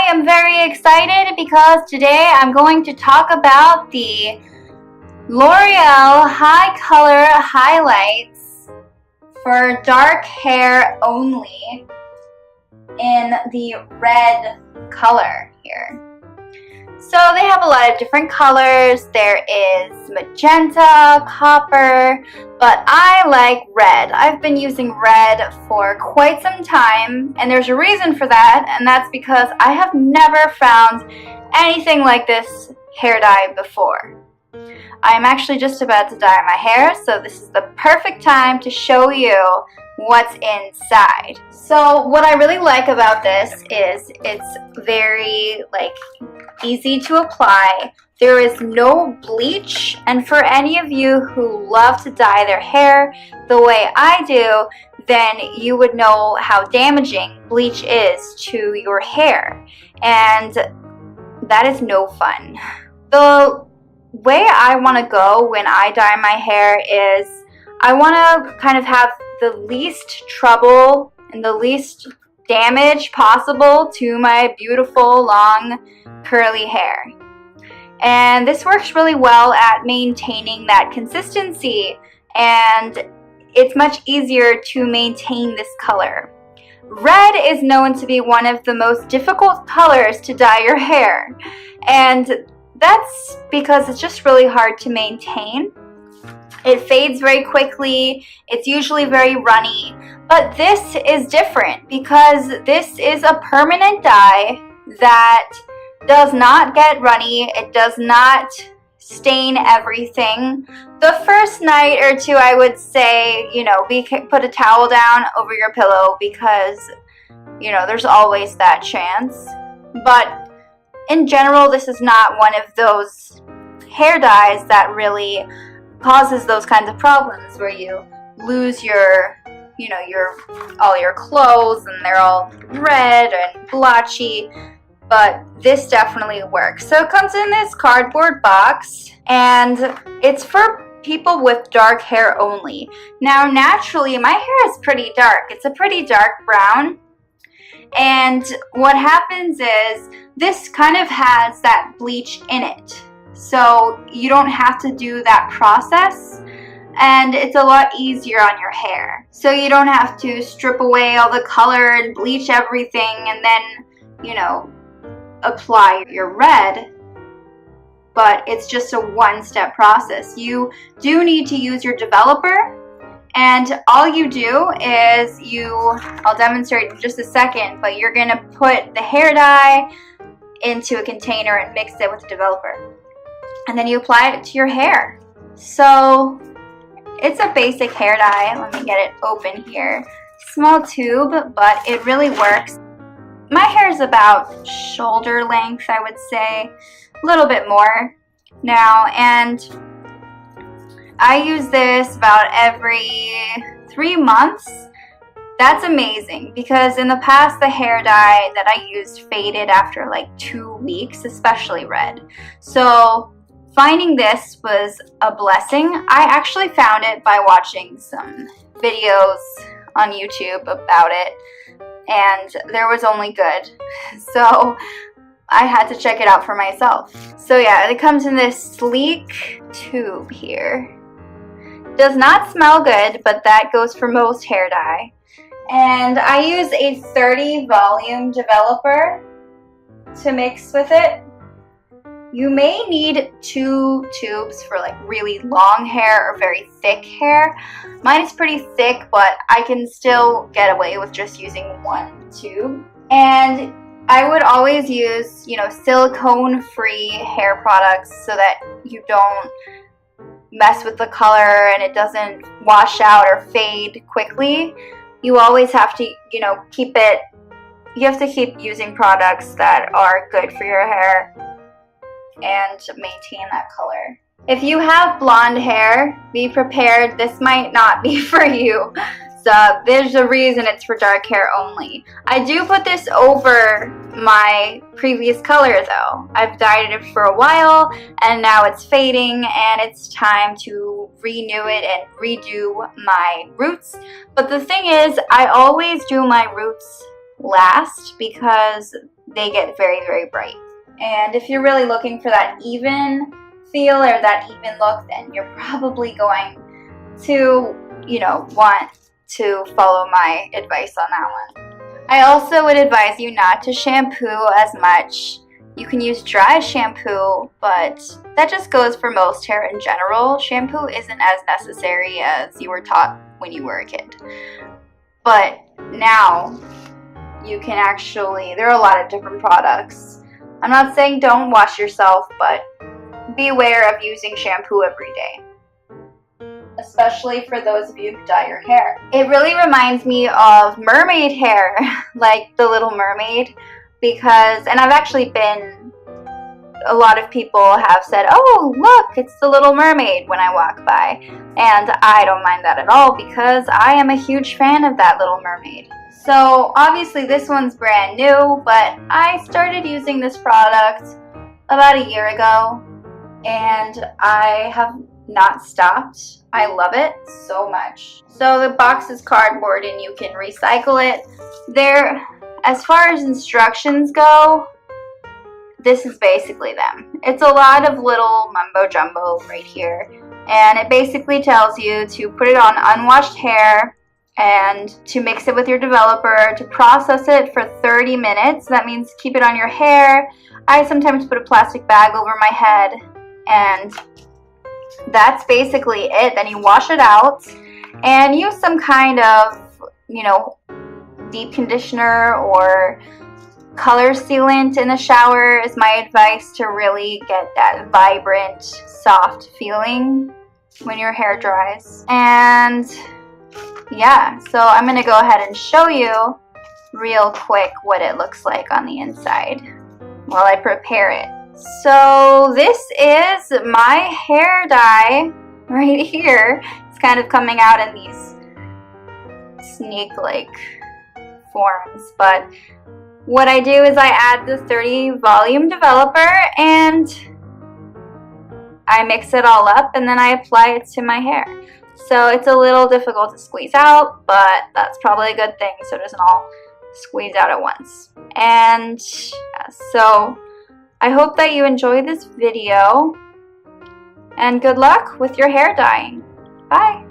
am very excited because today I'm going to talk about the L'Oreal HiColor HiLights for dark hair only in the red color here. So they have a lot of different colors. There is magenta, copper, but I like red. I've been using red for quite some time, and there's a reason for that, and that's because I have never found anything like this hair dye before. I'm actually just about to dye my hair, so this is the perfect time to show you what's inside. So what I really like about this is it's very easy to apply. There is no bleach, and for any of you who love to dye their hair the way I do, then you would know how damaging bleach is to your hair, and that is no fun. The way I want to go when I dye my hair is I want to kind of have the least trouble and the least damage possible to my beautiful long curly hair. And this works really well at maintaining that consistency, and it's much easier to maintain this color. Red is known to be one of the most difficult colors to dye your hair, and that's because it's just really hard to maintain. It fades very quickly, it's usually very runny, but this is different because this is a permanent dye that does not get runny, it does not stain everything. The first night or two, I would say, put a towel down over your pillow because, there's always that chance. But in general, this is not one of those hair dyes that really causes those kinds of problems where you lose your all your clothes and they're all red and blotchy, but this definitely works. So it comes in this cardboard box, and it's for people with dark hair only. Now, naturally, my hair is pretty dark. It's a pretty dark brown, and what happens is this kind of has that bleach in it. So you don't have to do that process, and it's a lot easier on your hair. So you don't have to strip away all the color and bleach everything and then, apply your red. But it's just a one-step process. You do need to use your developer, and all you do is I'll demonstrate in just a second, but you're gonna put the hair dye into a container and mix it with the developer. And then you apply it to your hair. So it's a basic hair dye. Let me get it open here. Small tube, but it really works. My hair is about shoulder length, I would say, a little bit more now, and I use this about every 3 months. That's amazing because in the past the hair dye that I used faded after 2 weeks, especially red. So finding this was a blessing. I actually found it by watching some videos on YouTube about it, and there was only good. So I had to check it out for myself. So yeah, it comes in this sleek tube here. Does not smell good, but that goes for most hair dye. And I use a 30 volume developer to mix with it. You may need 2 tubes for really long hair or very thick hair. Mine is pretty thick, but I can still get away with just using 1 tube. And I would always use, silicone-free hair products so that you don't mess with the color and it doesn't wash out or fade quickly. You always have to, you have to keep using products that are good for your hair and maintain that color. If you have blonde hair, be prepared. This might not be for you. So there's a reason it's for dark hair only. I do put this over my previous color though. I've dyed it for a while and now it's fading and it's time to renew it and redo my roots. But the thing is, I always do my roots last because they get very, very bright. And if you're really looking for that even feel or that even look, then you're probably going to, want to follow my advice on that one. I also would advise you not to shampoo as much. You can use dry shampoo, but that just goes for most hair in general. Shampoo isn't as necessary as you were taught when you were a kid. But now you can actually, there are a lot of different products. I'm not saying don't wash yourself, but be aware of using shampoo every day, especially for those of you who dye your hair. It really reminds me of mermaid hair, like the Little Mermaid, because, and I've actually been, a lot of people have said, oh, look, it's the Little Mermaid when I walk by, and I don't mind that at all because I am a huge fan of that Little Mermaid. So obviously this one's brand new, but I started using this product about a year ago, and I have not stopped. I love it so much. So the box is cardboard and you can recycle it. There, as far as instructions go, this is basically them. It's a lot of little mumbo jumbo right here, and it basically tells you to put it on unwashed hair and to mix it with your developer, to process it for 30 minutes. That means keep it on your hair. I sometimes put a plastic bag over my head, and that's basically it. Then you wash it out and use some kind of, deep conditioner or color sealant in the shower is my advice to really get that vibrant, soft feeling when your hair dries. And yeah, so I'm going to go ahead and show you real quick what it looks like on the inside while I prepare it. So this is my hair dye right here. It's kind of coming out in these snake-like forms, but what I do is I add the 30 volume developer and I mix it all up, and then I apply it to my hair. So it's a little difficult to squeeze out, but that's probably a good thing so it doesn't all squeeze out at once. And so I hope that you enjoyed this video, and good luck with your hair dyeing. Bye!